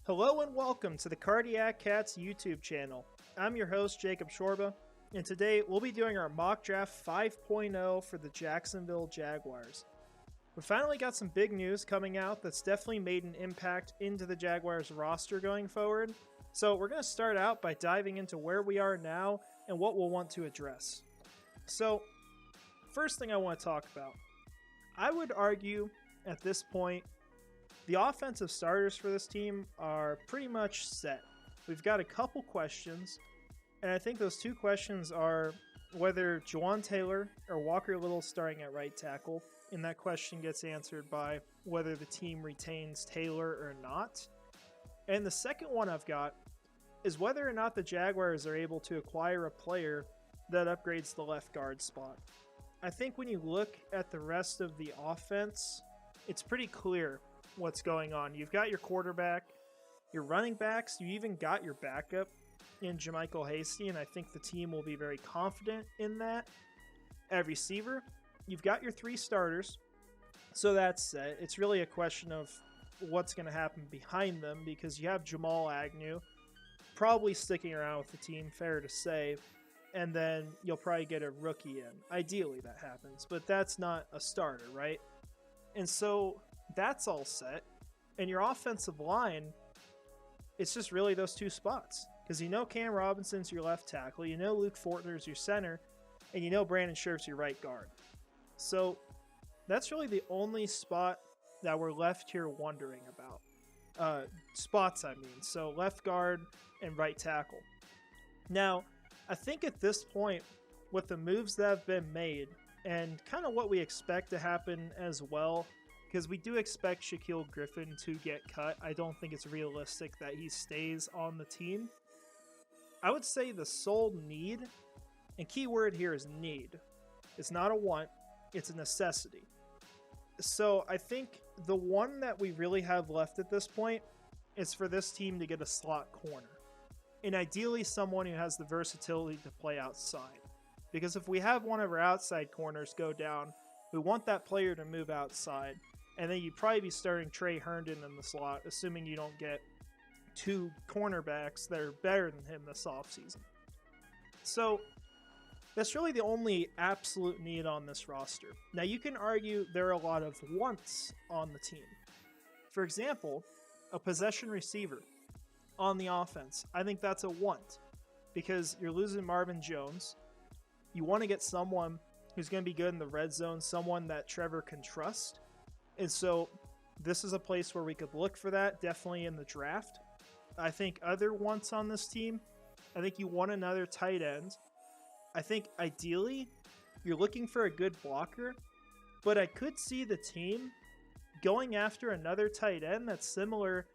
Hello and welcome to the Cardiac Cats YouTube channel. I'm your host, Jacob Shorba, and today we'll be doing our mock draft 5.0 for the Jacksonville Jaguars. We finally got some big news coming out that's definitely made an impact into the Jaguars roster going forward. So we're going to start out by diving into where we are now and what we'll want to address. So, first thing I want to talk about. I would argue at this point the offensive starters for this team are pretty much set. We've got a couple questions, and I think those two questions are whether Juwan Taylor or Walker Little starting at right tackle, and that question gets answered by whether the team retains Taylor or not. And the second one I've got is whether or not the Jaguars are able to acquire a player that upgrades the left guard spot. I think when you look at the rest of the offense, it's pretty clear what's going on. You've got your quarterback, your running backs, you even got your backup in Jermichael Hasty, and I think the team will be very confident in that. At receiver, you've got your three starters, so that's set. It's really a question of what's going to happen behind them because you have Jamal Agnew probably sticking around with the team, fair to say, and then you'll probably get a rookie in. Ideally that happens, but that's not a starter, right? And so that's all set. And your offensive line, it's just really those two spots. Because you know Cam Robinson's your left tackle, you know Luke Fortner's your center, and you know Brandon Scherf's your right guard. So that's really the only spot that we're left here wondering about. Spots, I mean. So left guard and right tackle. Now, I think at this point, with the moves that have been made, and kind of what we expect to happen as well, because we do expect Shaquille Griffin to get cut. I don't think it's realistic that he stays on the team. I would say the sole need, and key word here is need. It's not a want, it's a necessity. So I think the one that we really have left at this point is for this team to get a slot corner. And ideally someone who has the versatility to play outside. Because if we have one of our outside corners go down, we want that player to move outside. And then you'd probably be starting Trey Herndon in the slot, assuming you don't get two cornerbacks that are better than him this offseason. So that's really the only absolute need on this roster. Now you can argue there are a lot of wants on the team. For example, a possession receiver on the offense. I think that's a want because you're losing Marvin Jones. You want to get someone who's going to be good in the red zone, someone that Trevor can trust. And so this is a place where we could look for that, definitely in the draft. I think other wants on this team, I think you want another tight end. I think ideally you're looking for a good blocker, but I could see the team going after another tight end that's similar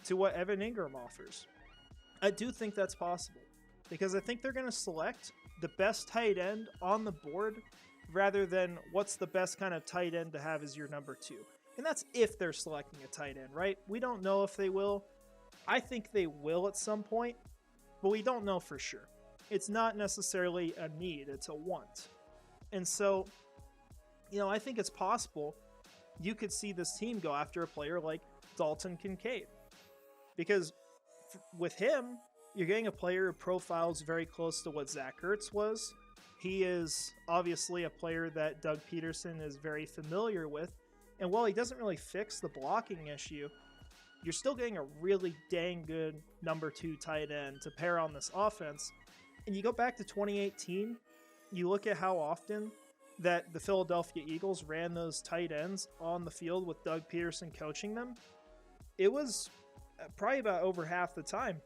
to what Evan Ingram offers. I do think that's possible because I think they're going to select the best tight end on the board rather than what's the best kind of tight end to have as your number two. And that's if they're selecting a tight end, right? We don't know if they will. I think they will at some point, but we don't know for sure. It's not necessarily a need, it's a want. And so, I think it's possible you could see this team go after a player like Dalton Kincaid. Because with him, you're getting a player who profiles very close to what Zach Ertz was. He is obviously a player that Doug Peterson is very familiar with. And while he doesn't really fix the blocking issue, you're still getting a really dang good number two tight end to pair on this offense. And you go back to 2018, you look at how often that the Philadelphia Eagles ran those tight ends on the field with Doug Peterson coaching them. It was probably about over half the time.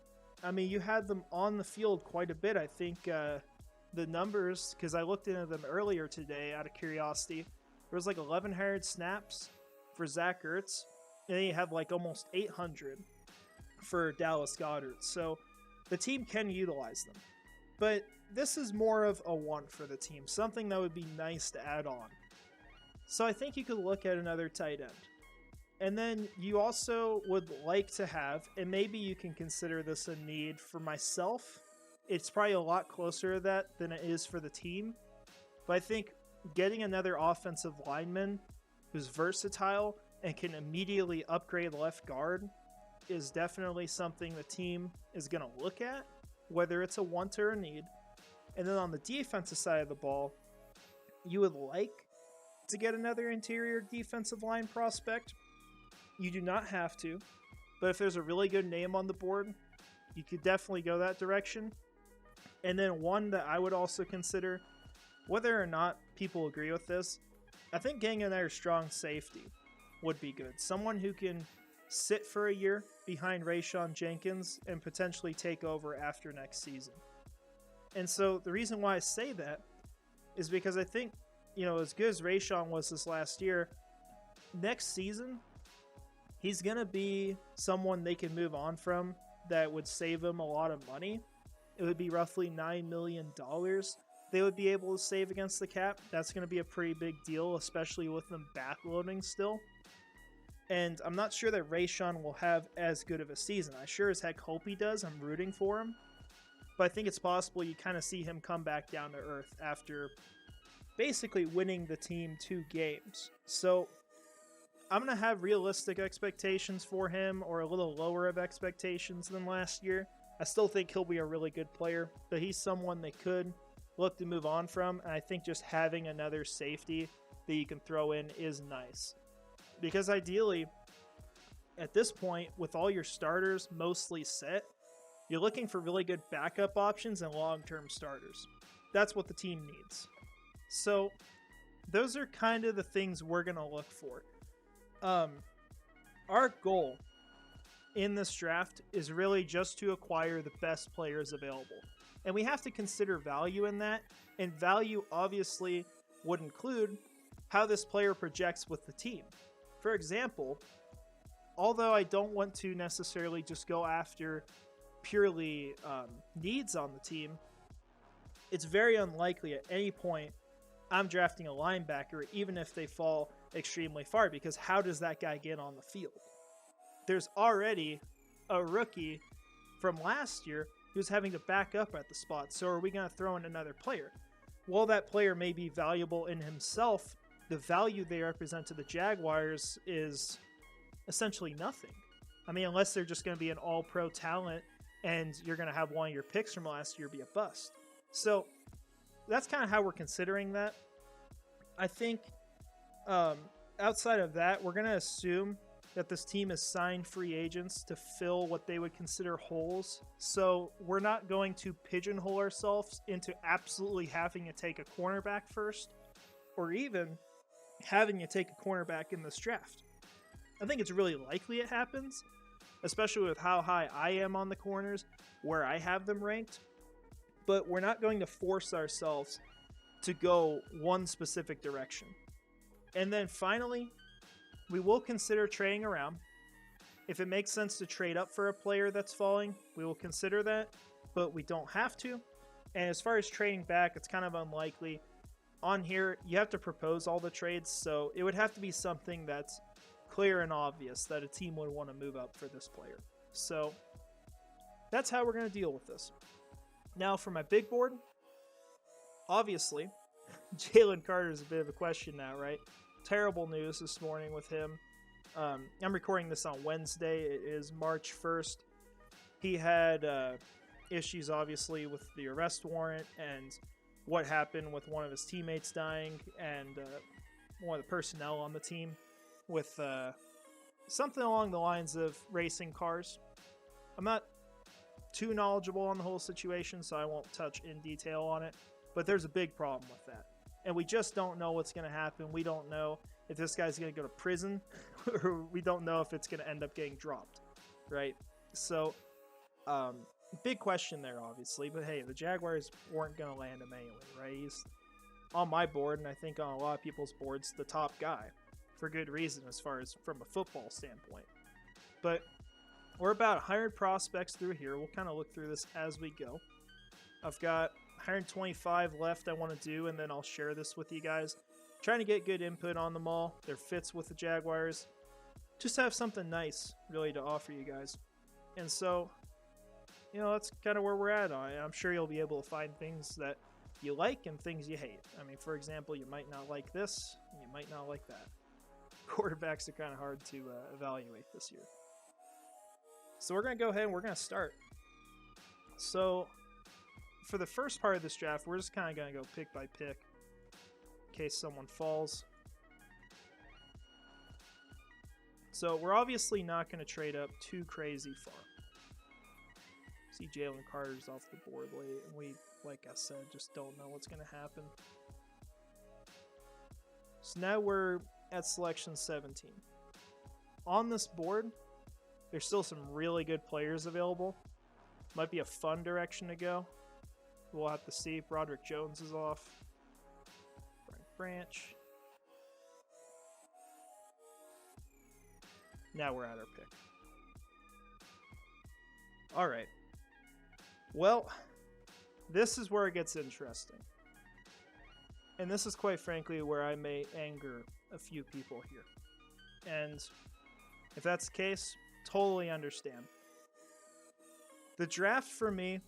I mean, you had them on the field quite a bit. I think the numbers, because I looked into them earlier today out of curiosity, there was like 1,100 snaps for Zach Ertz, and then you have like almost 800 for Dallas Goedert. So the team can utilize them. But this is more of a want for the team, something that would be nice to add on. So I think you could look at another tight end. And then you also would like to have, and maybe you can consider this a need for myself. It's probably a lot closer to that than it is for the team. But I think getting another offensive lineman who's versatile and can immediately upgrade left guard is definitely something the team is going to look at, whether it's a want or a need. And then on the defensive side of the ball, you would like to get another interior defensive line prospect. You do not have to, but if there's a really good name on the board, you could definitely go that direction. And then one that I would also consider, whether or not people agree with this, I think getting another strong safety would be good. Someone who can sit for a year behind Rayshawn Jenkins and potentially take over after next season. And so the reason why I say that is because I think, as good as Rayshawn was this last year, next season, he's going to be someone they can move on from that would save them a lot of money. It would be roughly $9 million they would be able to save against the cap. That's going to be a pretty big deal, especially with them backloading still. And I'm not sure that Rayshawn will have as good of a season. I sure as heck hope he does. I'm rooting for him. But I think it's possible you kind of see him come back down to earth after basically winning the team 2 games. So I'm going to have realistic expectations for him, or a little lower of expectations than last year. I still think he'll be a really good player, but he's someone they could look to move on from. And I think just having another safety that you can throw in is nice. Because ideally, at this point, with all your starters mostly set, you're looking for really good backup options and long-term starters. That's what the team needs. So those are kind of the things we're going to look for. Our goal in this draft is really just to acquire the best players available. And we have to consider value in that. And value obviously would include how this player projects with the team. For example, although I don't want to necessarily just go after purely needs on the team, it's very unlikely at any point I'm drafting a linebacker, even if they fall extremely far, because how does that guy get on the field? There's already a rookie from last year who's having to back up at the spot, so are we going to throw in another player? While that player may be valuable in himself, the value they represent to the Jaguars is essentially nothing. I mean, unless they're just going to be an all-pro talent and you're going to have one of your picks from last year be a bust. So that's kind of how we're considering that. I think outside of that, we're going to assume that this team has signed free agents to fill what they would consider holes. So we're not going to pigeonhole ourselves into absolutely having to take a cornerback first, or even having to take a cornerback in this draft. I think it's really likely it happens, especially with how high I am on the corners, where I have them ranked. But we're not going to force ourselves to go one specific direction. And then finally, we will consider trading around. If it makes sense to trade up for a player that's falling, we will consider that, but we don't have to. And as far as trading back, it's kind of unlikely. On here, you have to propose all the trades, so it would have to be something that's clear and obvious that a team would want to move up for this player. So that's how we're going to deal with this. Now for my big board, obviously, Jalen Carter is a bit of a question now, right? Terrible news this morning with him. I'm recording this on Wednesday. It is March 1st. He had issues, obviously, with the arrest warrant and what happened with one of his teammates dying and one of the personnel on the team with something along the lines of racing cars. I'm not too knowledgeable on the whole situation, so I won't touch in detail on it, but there's a big problem with that. And we just don't know what's going to happen. We don't know if this guy's going to go to prison, or we don't know if it's going to end up getting dropped, right? So, big question there, obviously. But hey, the Jaguars weren't going to land him anyway, right? He's on my board, and I think on a lot of people's boards, the top guy, for good reason as far as from a football standpoint. But we're about 100 prospects through here. We'll kind of look through this as we go. I've got 125 left I want to do, and then I'll share this with you guys. Trying to get good input on them all, their fits with the Jaguars. Just have something nice, really, to offer you guys. And so, that's kind of where we're at. I'm sure you'll be able to find things that you like and things you hate. I mean, for example, you might not like this, and you might not like that. Quarterbacks are kind of hard to evaluate this year. So we're going to go ahead and we're going to start. So for the first part of this draft, we're just kind of going to go pick by pick in case someone falls. So we're obviously not going to trade up too crazy far. See Jalen Carter's off the board late, and we, like I said, just don't know what's going to happen. So now we're at selection 17. On this board, there's still some really good players available. Might be a fun direction to go. We'll have to see. Broderick Jones is off. Brian Branch. Now we're at our pick. All right. Well, this is where it gets interesting. And this is quite frankly where I may anger a few people here. And if that's the case, totally understand. The draft for me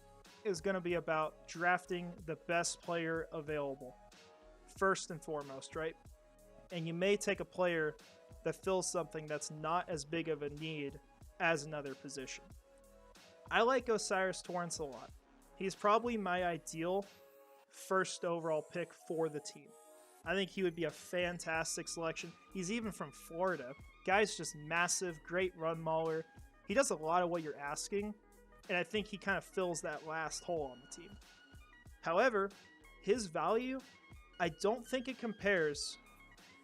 is going to be about drafting the best player available. First and foremost, right? And you may take a player that fills something that's not as big of a need as another position. I like Osiris Torrance a lot. He's probably my ideal first overall pick for the team. I think he would be a fantastic selection. He's even from Florida. Guy's just massive, great run mauler. He does a lot of what you're asking, and I think he kind of fills that last hole on the team. However, his value, I don't think it compares.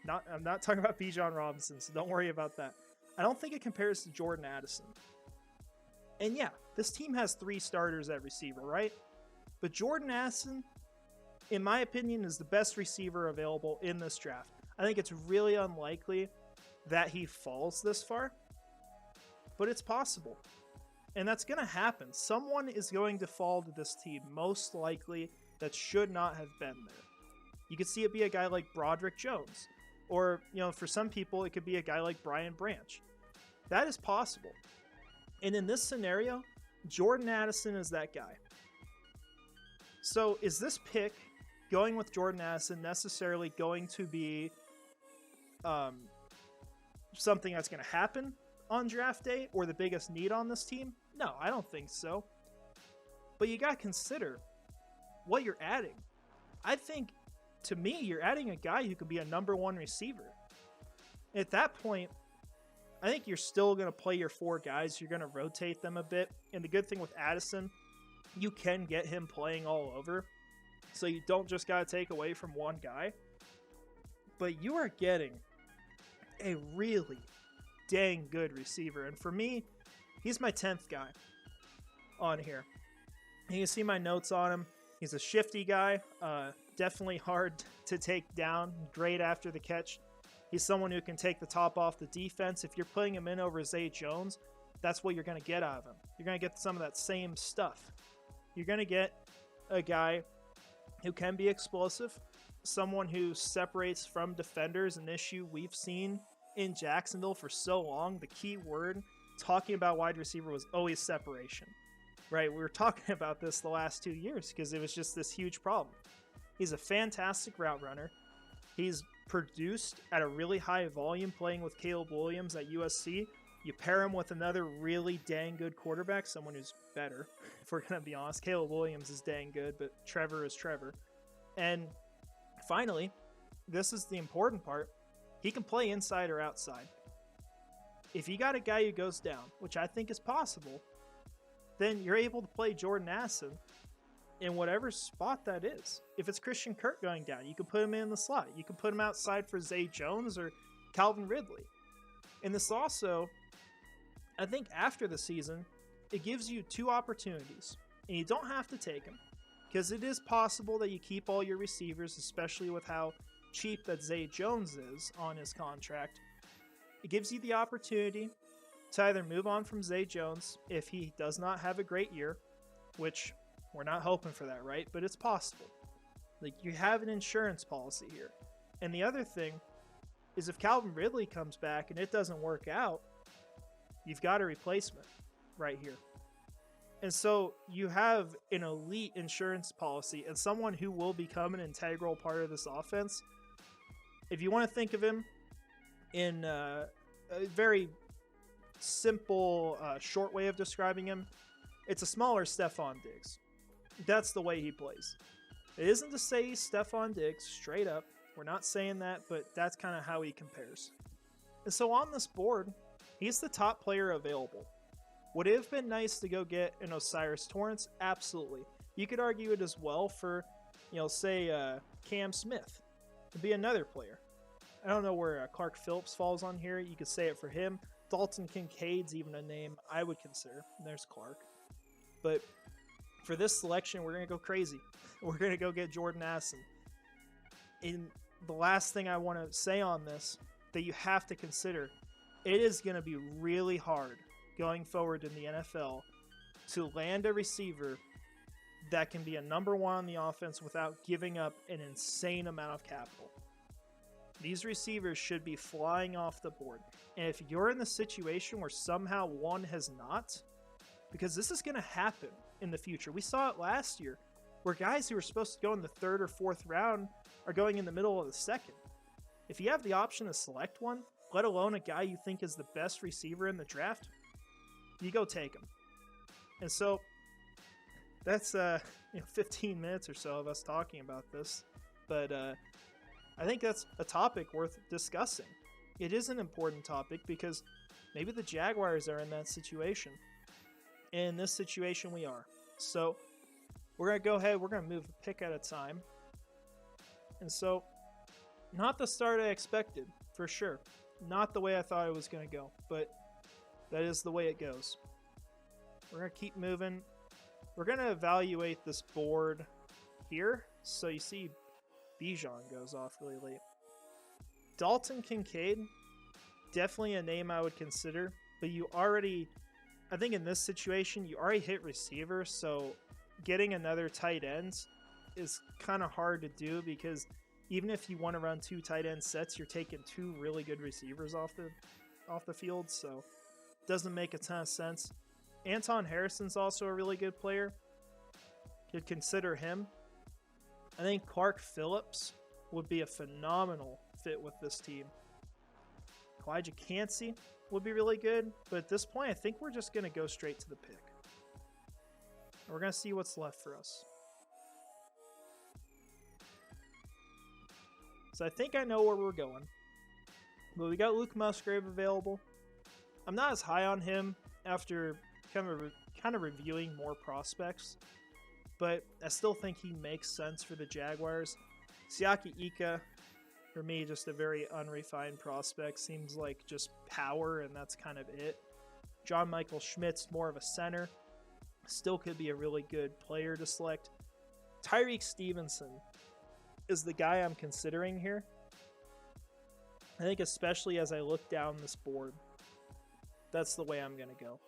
I'm not talking about Bijan Robinson, so don't worry about that. I don't think it compares to Jordan Addison. And yeah, this team has 3 starters at receiver, right? But Jordan Addison, in my opinion, is the best receiver available in this draft. I think it's really unlikely that he falls this far, but it's possible. And that's going to happen. Someone is going to fall to this team, most likely, that should not have been there. You could see it be a guy like Broderick Jones. Or, for some people, it could be a guy like Brian Branch. That is possible. And in this scenario, Jordan Addison is that guy. So is this pick, going with Jordan Addison, necessarily going to be something that's going to happen on draft day or the biggest need on this team? No, I don't think so. But you got to consider what you're adding. I think, to me, you're adding a guy who could be a number 1 receiver. At that point, I think you're still going to play your 4 guys. You're going to rotate them a bit. And the good thing with Addison, you can get him playing all over. So you don't just got to take away from one guy. But you are getting a really dang good receiver. And for me, he's my 10th guy on here. And you can see my notes on him. He's a shifty guy. Definitely hard to take down. Great after the catch. He's someone who can take the top off the defense. If you're putting him in over Zay Jones, that's what you're going to get out of him. You're going to get some of that same stuff. You're going to get a guy who can be explosive, someone who separates from defenders, an issue we've seen in Jacksonville for so long. The key word talking about wide receiver was always separation, right? We were talking about this the last 2 years because it was just this huge problem. He's a fantastic route runner. He's produced at a really high volume playing with Caleb Williams at USC. You pair him with another really dang good quarterback, someone who's better, if we're going to be honest. Caleb Williams is dang good, but Trevor is Trevor. And finally, this is the important part, he can play inside or outside. If you got a guy who goes down, which I think is possible, then you're able to play Jordan Addison in whatever spot that is. If it's Christian Kirk going down, you can put him in the slot. You can put him outside for Zay Jones or Calvin Ridley. And this also, I think after the season, it gives you 2 opportunities. And you don't have to take them, because it is possible that you keep all your receivers, especially with how cheap that Zay Jones is on his contract. It gives you the opportunity to either move on from Zay Jones if he does not have a great year, which we're not hoping for that, right? But it's possible. Like, you have an insurance policy here. And the other thing is, if Calvin Ridley comes back and it doesn't work out, you've got a replacement right here. And so you have an elite insurance policy and someone who will become an integral part of this offense. If you want to think of him in a very simple, short way of describing him, it's a smaller Stephon Diggs. That's the way he plays. It isn't to say he's Stephon Diggs, straight up. We're not saying that, but that's kind of how he compares. And so on this board, he's the top player available. Would it have been nice to go get an Osiris Torrance? Absolutely. You could argue it as well for, say Cam Smith. Would be another player. I don't know where Clark Phillips falls on here. You could say it for him. Dalton Kincaid's even a name I would consider. And there's Clark. But for this selection, we're going to go crazy. We're going to go get Jordan Addison. And the last thing I want to say on this that you have to consider, it is going to be really hard going forward in the NFL to land a receiver that can be a number one on the offense without giving up an insane amount of capital. These receivers should be flying off the board. And if you're in the situation where somehow one has not, because this is going to happen in the future. We saw it last year where guys who were supposed to go in the 3rd or 4th round are going in the middle of the 2nd. If you have the option to select one, let alone a guy you think is the best receiver in the draft, you go take him. And so that's 15 minutes or so of us talking about this. But I think that's a topic worth discussing. It is an important topic because maybe the Jaguars are in that situation. In this situation we are. So we're going to go ahead, we're going to move a pick at a time. And so, not the start I expected, for sure. Not the way I thought it was going to go, but that is the way it goes. We're going to keep moving. We're going to evaluate this board here. So you see Bijan goes off really late. Dalton Kincaid, definitely a name I would consider, but you already, I think in this situation, you already hit receiver, so getting another tight end is kind of hard to do because even if you want to run 2 tight end sets, you're taking 2 really good receivers off the field, so it doesn't make a ton of sense. Anton Harrison's also a really good player. Could consider him. I think Clark Phillips would be a phenomenal fit with this team. Elijah Cansey would be really good, but at this point, I think we're just going to go straight to the pick. We're going to see what's left for us. So I think I know where we're going. But we got Luke Musgrave available. I'm not as high on him after kind of reviewing more prospects, but I still think he makes sense for the Jaguars. Siaki Ika, for me, just a very unrefined prospect. Seems like just power, and that's kind of it. John Michael Schmidt's more of a center. Still could be a really good player to select. Tyreek Stevenson is the guy I'm considering here. I think especially as I look down this board, that's the way I'm going to go.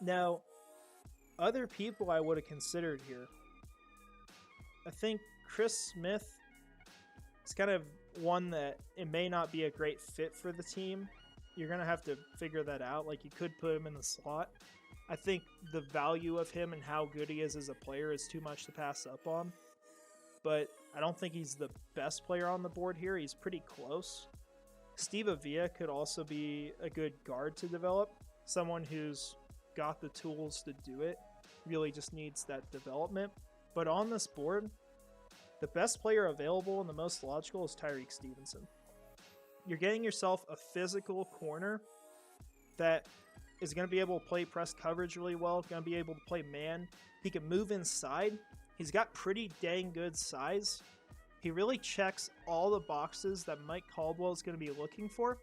Now, other people I would have considered here. I think Chris Smith is kind of one that it may not be a great fit for the team. You're going to have to figure that out. Like, you could put him in the slot. I think the value of him and how good he is as a player is too much to pass up on. But I don't think he's the best player on the board here. He's pretty close. Steve Avila could also be a good guard to develop. Someone who's got the tools to do it. Really just needs that development. But on this board, the best player available and the most logical is Tyreek Stevenson. You're getting yourself a physical corner that is going to be able to play press coverage really well, going to be able to play man. He can move inside. He's got pretty dang good size. He really checks all the boxes that Mike Caldwell is going to be looking for.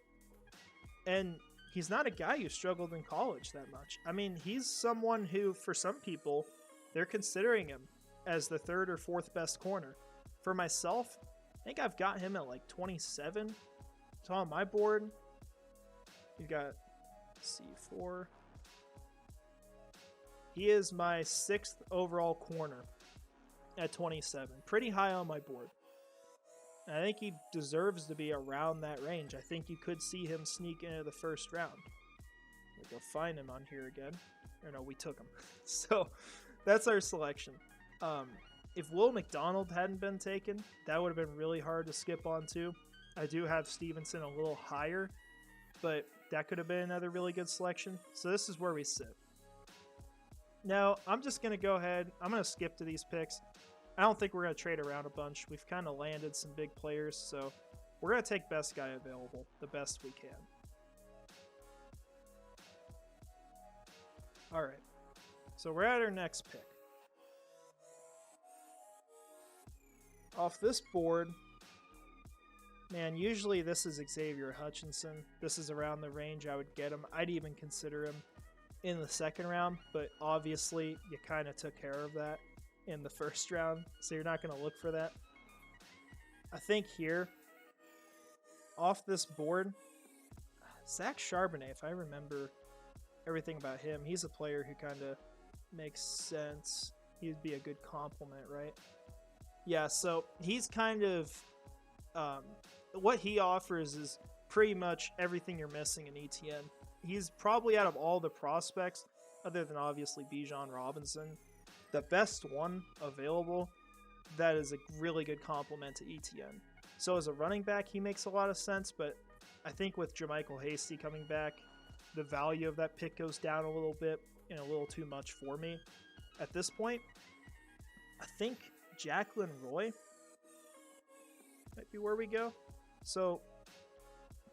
And he's not a guy who struggled in college that much. I mean, he's someone who, for some people, they're considering him as the 3rd or 4th best corner. For myself, I think I've got him at like 27. So on my board, you got C4. He is my 6th overall corner at 27. Pretty high on my board. And I think he deserves to be around that range. I think you could see him sneak into the 1st round. We'll go find him on here again. Or no, we took him. So that's our selection. If Will McDonald hadn't been taken, that would have been really hard to skip on too. I do have Stevenson a little higher, but that could have been another really good selection. So this is where we sit. Now, I'm just going to go ahead. I'm going to skip to these picks. I don't think we're going to trade around a bunch. We've kind of landed some big players, so we're going to take best guy available, the best we can. All right, so we're at our next pick. Off this board, man, usually this is Xavier Hutchinson. This is around the range I would get him. I'd even consider him in the second round, but obviously you kind of took care of that in the first round, so you're not going to look for that. I think here, off this board, Zach Charbonnet, if I remember everything about him, he's a player who kind of makes sense. He'd be a good complement, right? Yeah, so he's kind of, what he offers is pretty much everything you're missing in ETN. He's probably, out of all the prospects, other than obviously Bijan Robinson, the best one available that is a really good complement to ETN. So as a running back, he makes a lot of sense, but I think with Jermichael Hasty coming back, the value of that pick goes down a little bit and a little too much for me. At this point, I think Jacqueline Roy might be where we go. So,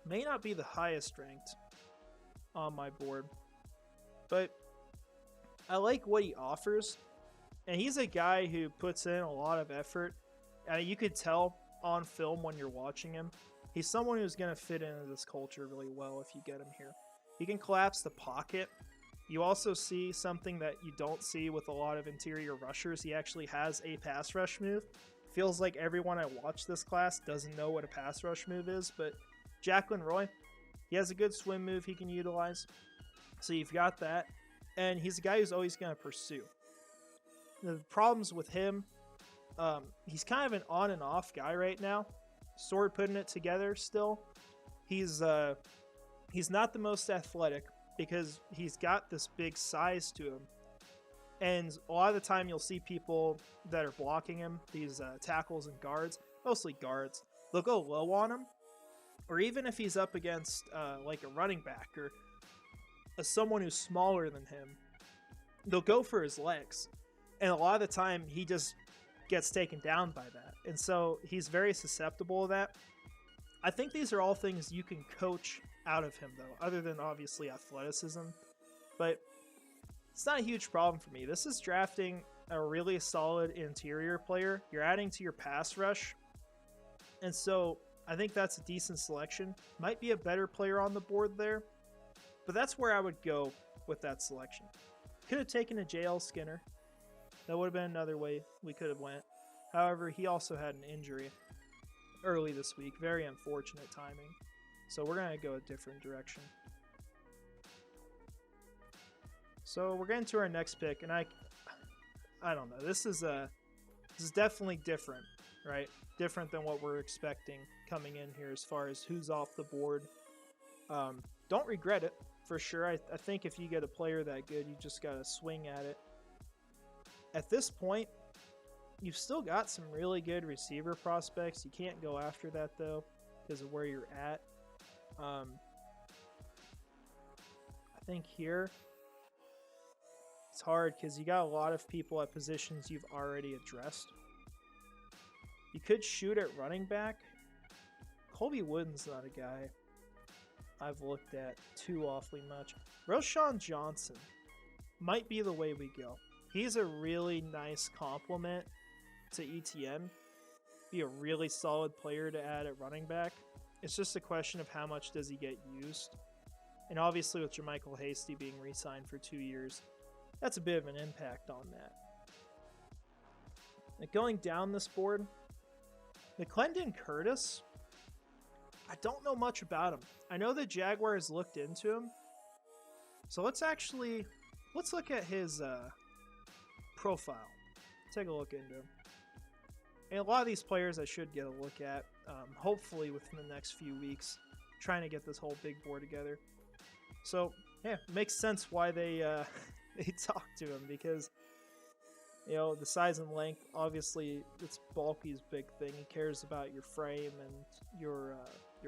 may not be the highest ranked on my board, but I like what he offers, and he's a guy who puts in a lot of effort. You could tell on film when you're watching him. He's someone who's going to fit into this culture really well if you get him here. He can collapse the pocket. You also see something that you don't see with a lot of interior rushers. He actually has a pass rush move. Feels like everyone I watch this class doesn't know what a pass rush move is, but Jacqueline Roy, he has a good swim move he can utilize. So you've got that. And he's a guy who's always going to pursue. The problems with him, he's kind of an on and off guy right now. Sort of putting it together still. He's not the most athletic because he's got this big size to him. And a lot of the time you'll see people that are blocking him, these tackles and guards, mostly guards, they'll go low on him. Or even if he's up against like a running back or someone who's smaller than him, they'll go for his legs. And a lot of the time he just gets taken down by that. And so he's very susceptible to that. I think these are all things you can coach out of him, though, other than obviously athleticism. But it's not a huge problem for me. This is drafting a really solid interior player. You're adding to your pass rush. And so I think that's a decent selection. Might be a better player on the board there. But that's where I would go with that selection. Could have taken a JL Skinner. That would have been another way we could have went. However, he also had an injury early this week. Very unfortunate timing. So we're going to go a different direction. So we're getting to our next pick, and I don't know. This is definitely different, right? Different than what we're expecting coming in here as far as who's off the board. Don't regret it, for sure. I think if you get a player that good, you just got to swing at it. At this point, you've still got some really good receiver prospects. You can't go after that, though, because of where you're at. I think here it's hard because you got a lot of people at positions you've already addressed. You could shoot at running back. Colby Wooden's not a guy I've looked at too awfully much. Roshan Johnson might be the way we go. He's a really nice complement to ETN. Be a really solid player to add at running back. It's just a question of how much does he get used. And obviously with Jermichael Hasty being re-signed for 2 years, that's a bit of an impact on that. Now going down this board, McClendon Curtis, I don't know much about him. I know the Jaguars looked into him. So let's look at his profile. Take a look into him. And a lot of these players I should get a look at, hopefully within the next few weeks, trying to get this whole big board together. So, yeah, it makes sense why they they talked to him, because, you know, the size and length, obviously, it's bulky's big thing. He cares about your frame and your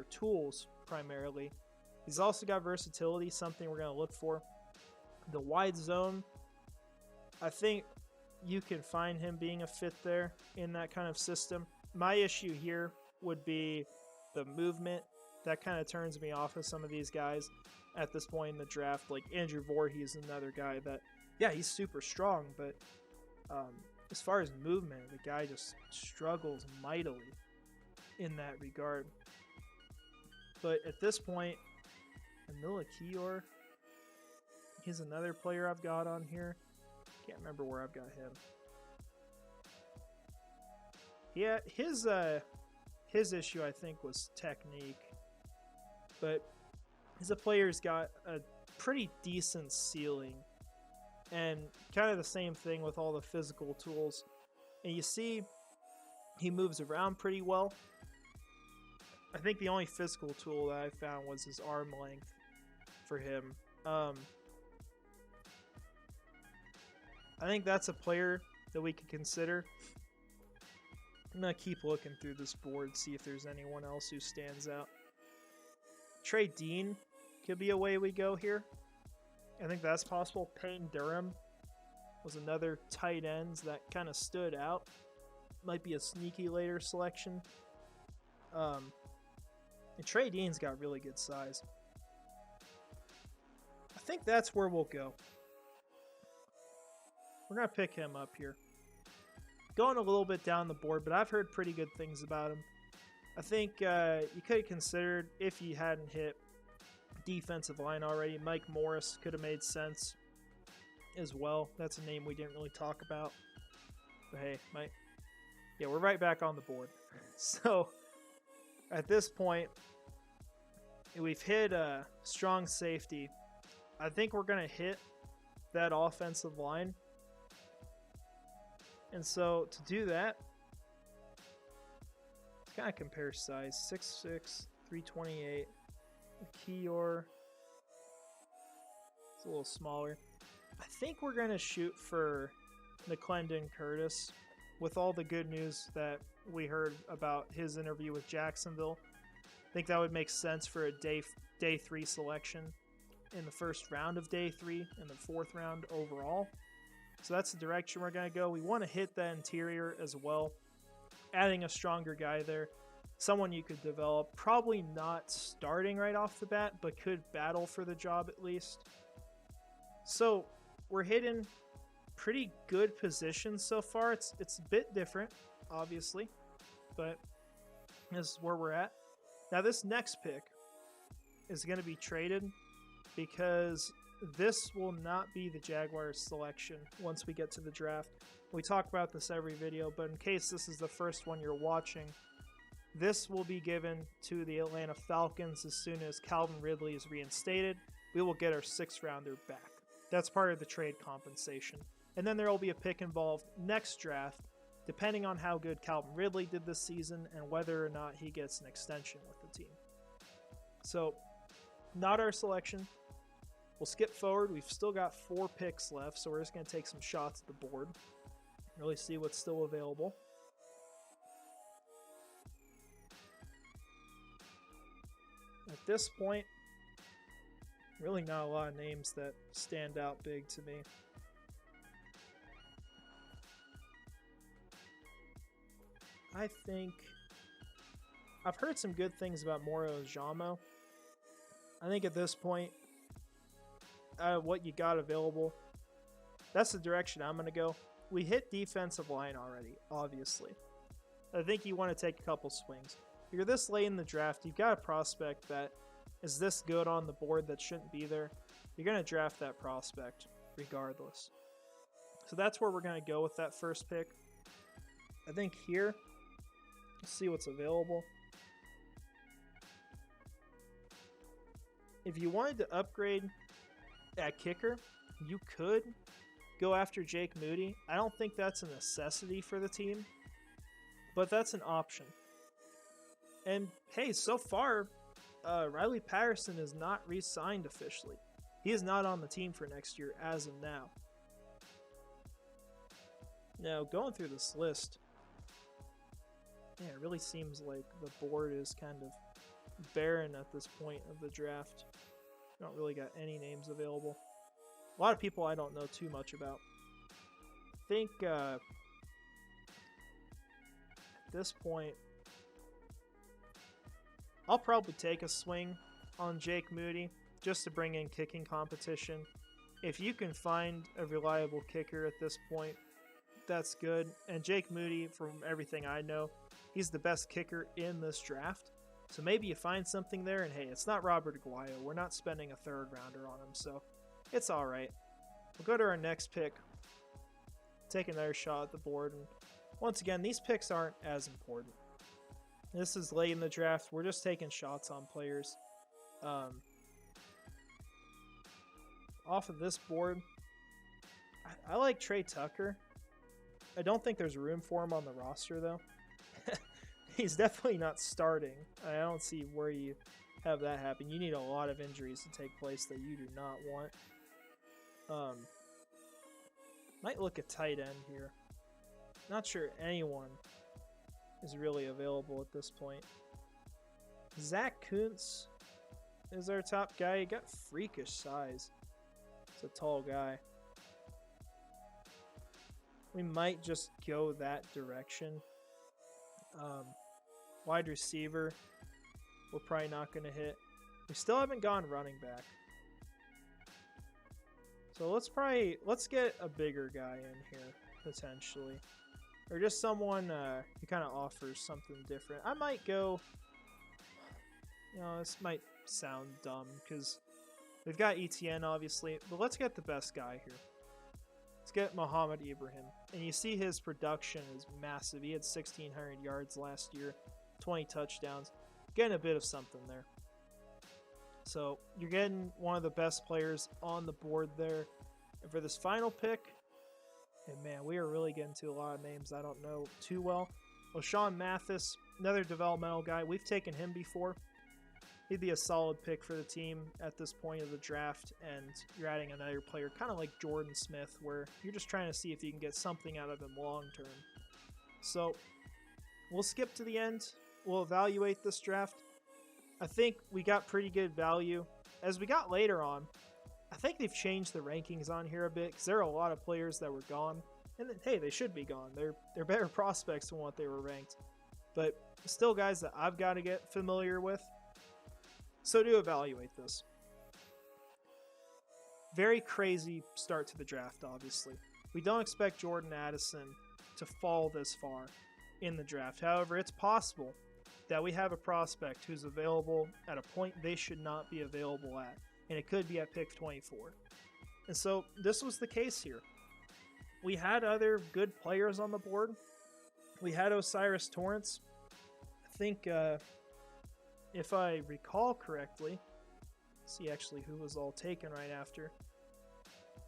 tools, primarily. He's also got versatility, something we're going to look for. The wide zone, I think you can find him being a fit there in that kind of system. My issue here would be the movement. That kind of turns me off of some of these guys at this point in the draft. Like Andrew Voorhees, another guy that, yeah, he's super strong, but as far as movement, the guy just struggles mightily in that regard. But at this point, Anila Kior, he's another player I've got on here. Can't remember where I've got him. Yeah, his issue, I think, was technique. But he's a player who's got a pretty decent ceiling. And kind of the same thing with all the physical tools. And you see, he moves around pretty well. I think the only physical tool that I found was his arm length for him. I think that's a player that we could consider. I'm going to keep looking through this board, see if there's anyone else who stands out. Trey Dean could be a way we go here. I think that's possible. Payne Durham was another tight end that kind of stood out. Might be a sneaky later selection. And Trey Dean's got really good size. I think that's where we'll go. We're going to pick him up here. Going a little bit down the board, but I've heard pretty good things about him. I think you could have considered, if you hadn't hit defensive line already, Mike Morris could have made sense as well. That's a name we didn't really talk about. But hey, Mike. Yeah, we're right back on the board. So, at this point, we've hit a strong safety. I think we're going to hit that offensive line. And so, to do that, let's kind of compare size. 6'6", 328. Kior, it's a little smaller. I think we're going to shoot for McClendon Curtis with all the good news that we heard about his interview with Jacksonville. I think that would make sense for a day 3 selection in the first round of day 3 and the 4th round overall. So that's the direction we're going to go. We want to hit the interior as well, adding a stronger guy there. Someone you could develop, probably not starting right off the bat, but could battle for the job at least. So we're hitting pretty good positions so far. It's a bit different, obviously, but this is where we're at. Now this next pick is going to be traded because this will not be the Jaguars selection once we get to the draft. We talk about this every video, but in case this is the first one you're watching, this will be given to the Atlanta Falcons as soon as Calvin Ridley is reinstated. We will get our 6th rounder back. That's part of the trade compensation. And then there will be a pick involved next draft, depending on how good Calvin Ridley did this season and whether or not he gets an extension with the team. So, not our selection. We'll skip forward. We've still got 4 picks left, so we're just going to take some shots at the board. Really see what's still available. At this point, really not a lot of names that stand out big to me. I think I've heard some good things about Moro Jamo. I think at this point, what you got available, that's the direction I'm going to go. We hit defensive line already, obviously. I think you want to take a couple swings. If you're this late in the draft, you've got a prospect that is this good on the board that shouldn't be there. You're going to draft that prospect regardless. So that's where we're going to go with that first pick. I think here, let's see what's available. If you wanted to upgrade at kicker, you could go after Jake Moody. I don't think that's a necessity for the team, but that's an option. And hey, so far, Riley Patterson is not re-signed officially. He is not on the team for next year as of now. Now, going through this list, yeah, it really seems like the board is kind of barren at this point of the draft. Don't really got any names available. A lot of people I don't know too much about. I think at this point, I'll probably take a swing on Jake Moody just to bring in kicking competition. If you can find a reliable kicker at this point, that's good. And Jake Moody, from everything I know, he's the best kicker in this draft. So maybe you find something there, and hey, it's not Robert Aguayo. We're not spending a third rounder on him, so it's all right. We'll go to our next pick, take another shot at the board, and once again, these picks aren't as important. This is late in the draft. We're just taking shots on players. Off of this board, I like Trey Tucker. I don't think there's room for him on the roster, though. He's definitely not starting. I don't see where you have that happen. You need a lot of injuries to take place that you do not want. Might look at tight end here. Not sure anyone is really available at this point. Zach Kuntz is our top guy. He got freakish size. He's a tall guy. We might just go that direction. Wide receiver, we're probably not going to hit. We still haven't gone running back. So let's get a bigger guy in here, potentially. Or just someone who kind of offers something different. I might go, this might sound dumb because we've got ETN, obviously, but let's get the best guy here. Let's get Muhammad Ibrahim. And you see his production is massive. He had 1,600 yards last year, 20 touchdowns. Getting a bit of something there. So you're getting one of the best players on the board there. And for this final pick, and man, we are really getting to a lot of names I don't know too well. O'Shawn Mathis, another developmental guy. We've taken him before. He'd be a solid pick for the team at this point of the draft, and you're adding another player, kind of like Jordan Smith, where you're just trying to see if you can get something out of him long term. So we'll skip to the end. We'll evaluate this draft. I think we got pretty good value. As we got later on, I think they've changed the rankings on here a bit, because there are a lot of players that were gone, and then, hey, they should be gone. They're better prospects than what they were ranked, but still guys that I've got to get familiar with. So to evaluate this, very crazy start to the draft, obviously. We don't expect Jordan Addison to fall this far in the draft. However, it's possible that we have a prospect who's available at a point they should not be available at, and it could be at pick 24. And so this was the case here. We had other good players on the board. We had Osiris Torrance. I think, if I recall correctly, see actually who was all taken right after.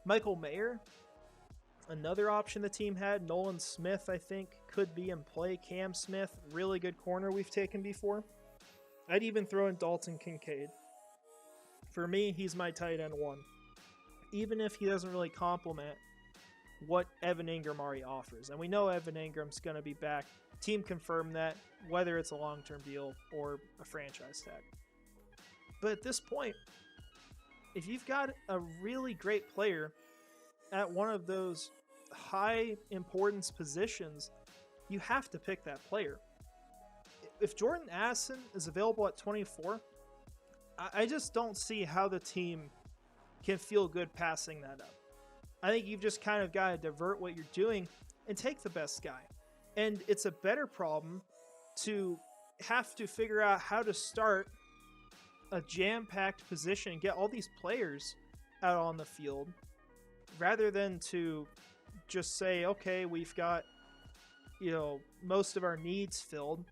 Michael Mayer, another option the team had. Nolan Smith, I think, could be in play. Cam Smith, really good corner we've taken before. I'd even throw in Dalton Kincaid. For me, he's my tight end one. Even if he doesn't really complement what Evan Ingram already offers. And we know Evan Ingram's going to be back. Team confirmed that, whether it's a long-term deal or a franchise tag. But at this point, if you've got a really great player at one of those high importance positions, you have to pick that player. If Jordan Addison is available at 24, I just don't see how the team can feel good passing that up. I think you've just kind of got to divert what you're doing and take the best guy. And it's a better problem to have to figure out how to start a jam-packed position and get all these players out on the field rather than to just say, okay, we've got, most of our needs filled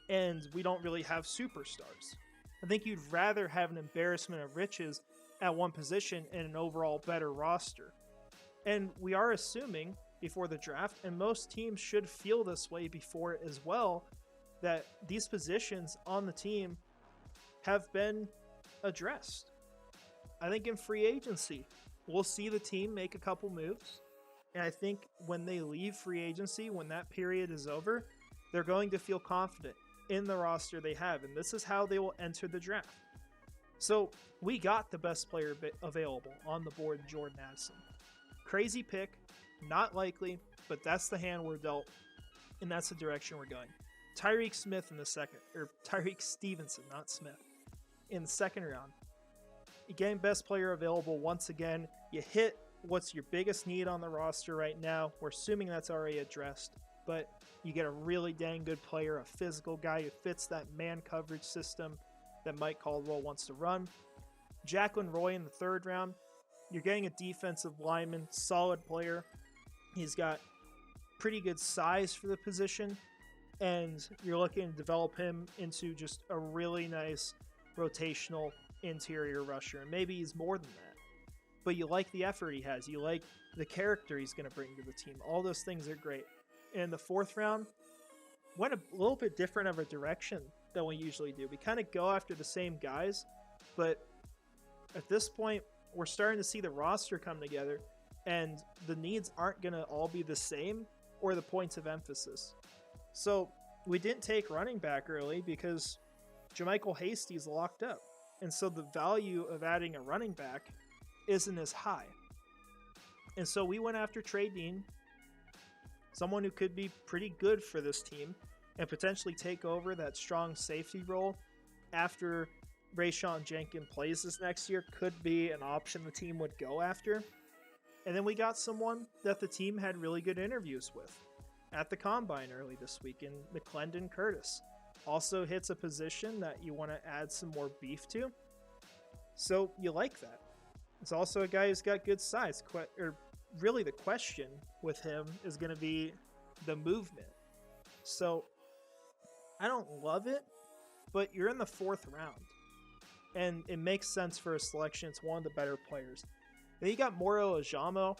and we don't really have superstars. I think you'd rather have an embarrassment of riches at one position and an overall better roster. And we are assuming before the draft, and most teams should feel this way before it as well, that these positions on the team have been addressed. I think in free agency, we'll see the team make a couple moves, and I think when they leave free agency, when that period is over, they're going to feel confident in the roster they have, and this is how they will enter the draft. So we got the best player available on the board, Jordan Addison. Crazy pick, not likely, but that's the hand we're dealt, and that's the direction we're going. Tyreek Smith in the second, or Tyreek Stevenson, not Smith, in the second round. Again, best player available once again. You hit what's your biggest need on the roster right now. We're assuming that's already addressed, but you get a really dang good player, a physical guy who fits that man coverage system that Mike Caldwell wants to run. Jacqueline Roy in the third round. You're getting a defensive lineman, solid player. He's got pretty good size for the position, and you're looking to develop him into just a really nice rotational interior rusher. And maybe he's more than that. But you like the effort he has. You like the character he's going to bring to the team. All those things are great. In the fourth round, went a little bit different of a direction than we usually do. We kind of go after the same guys, but at this point, we're starting to see the roster come together, and the needs aren't going to all be the same or the points of emphasis. So we didn't take running back early because Jermichael Hasty's locked up. And so the value of adding a running back isn't as high. And so we went after Trey Dean, someone who could be pretty good for this team and potentially take over that strong safety role after Rayshawn Jenkins plays this next year. Could be an option the team would go after. And then we got someone that the team had really good interviews with at the Combine early this week in McClendon Curtis. Also hits a position that you want to add some more beef to. So you like that. It's also a guy who's got good size. Really the question with him is going to be the movement. So I don't love it, but you're in the fourth round. And it makes sense for a selection. It's one of the better players. Then you got Moro Ajamo.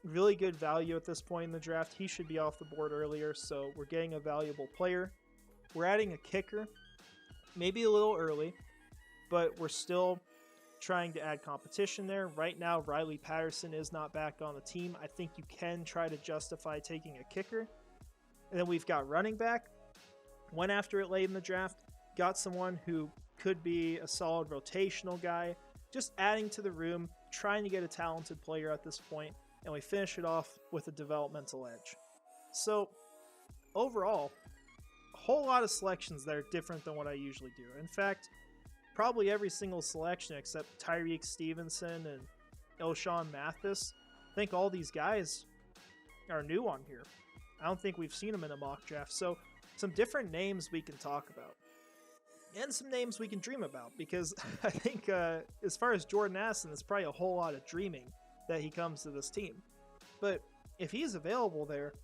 Really good value at this point in the draft. He should be off the board earlier, so we're getting a valuable player. We're adding a kicker. Maybe a little early, but we're still trying to add competition there. Right now, Riley Patterson is not back on the team. I think you can try to justify taking a kicker. And then we've got running back. Went after it late in the draft. Got someone who could be a solid rotational guy. Just adding to the room, trying to get a talented player at this point, and we finish it off with a developmental edge. So overall, a whole lot of selections that are different than what I usually do. In fact, probably every single selection except Tyreek Stevenson and Elshawn Mathis. I think all these guys are new on here. I don't think we've seen them in a mock draft. So some different names we can talk about. And some names we can dream about, because I think as far as Jordan Addison, it's probably a whole lot of dreaming that he comes to this team. But if he's available there,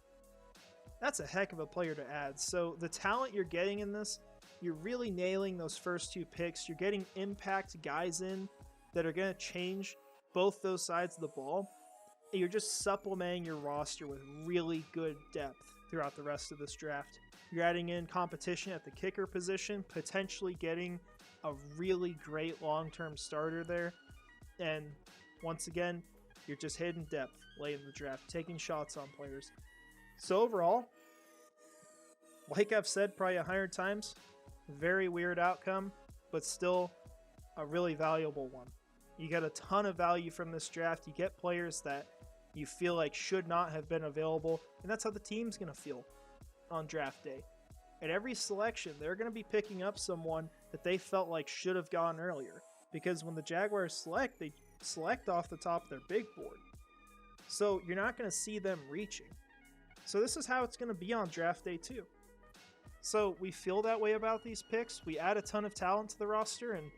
that's a heck of a player to add. So the talent you're getting in this, you're really nailing those first two picks. You're getting impact guys in that are going to change both those sides of the ball. And you're just supplementing your roster with really good depth throughout the rest of this draft. You're adding in competition at the kicker position, potentially getting a really great long-term starter there. And once again, you're just hitting depth late in the draft, taking shots on players. So overall, like I've said probably 100 times, very weird outcome, but still a really valuable one. You get a ton of value from this draft. You get players that you feel like should not have been available, and that's how the team's going to feel on draft day. At every selection, they're going to be picking up someone that they felt like should have gone earlier, because when the Jaguars select, they select off the top of their big board. So you're not going to see them reaching. So this is how it's going to be on draft day too. So we feel that way about these picks. We add a ton of talent to the roster, and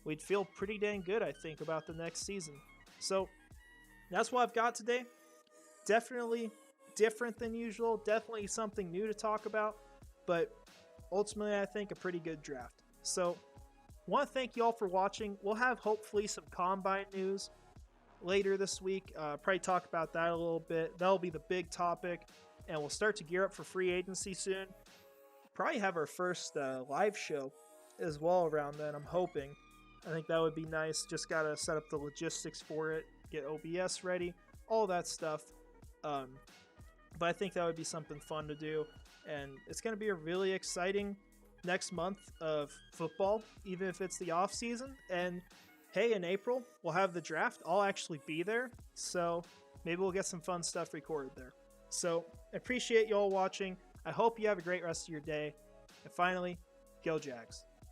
we'd feel pretty dang good, I think, about the next season. So that's what I've got today. Definitely different than usual. Definitely something new to talk about. But ultimately, I think a pretty good draft. So I want to thank you all for watching. We'll have hopefully some Combine news later this week. Probably talk about that a little bit. That'll be the big topic. And we'll start to gear up for free agency soon. Probably have our first live show as well around then, I'm hoping. I think that would be nice. Just got to set up the logistics for it, get OBS ready, all that stuff. But I think that would be something fun to do. And it's going to be a really exciting next month of football, even if it's the off season. And hey, in April, we'll have the draft. I'll actually be there. So maybe we'll get some fun stuff recorded there. So I appreciate you all watching. I hope you have a great rest of your day. And finally, go Jags.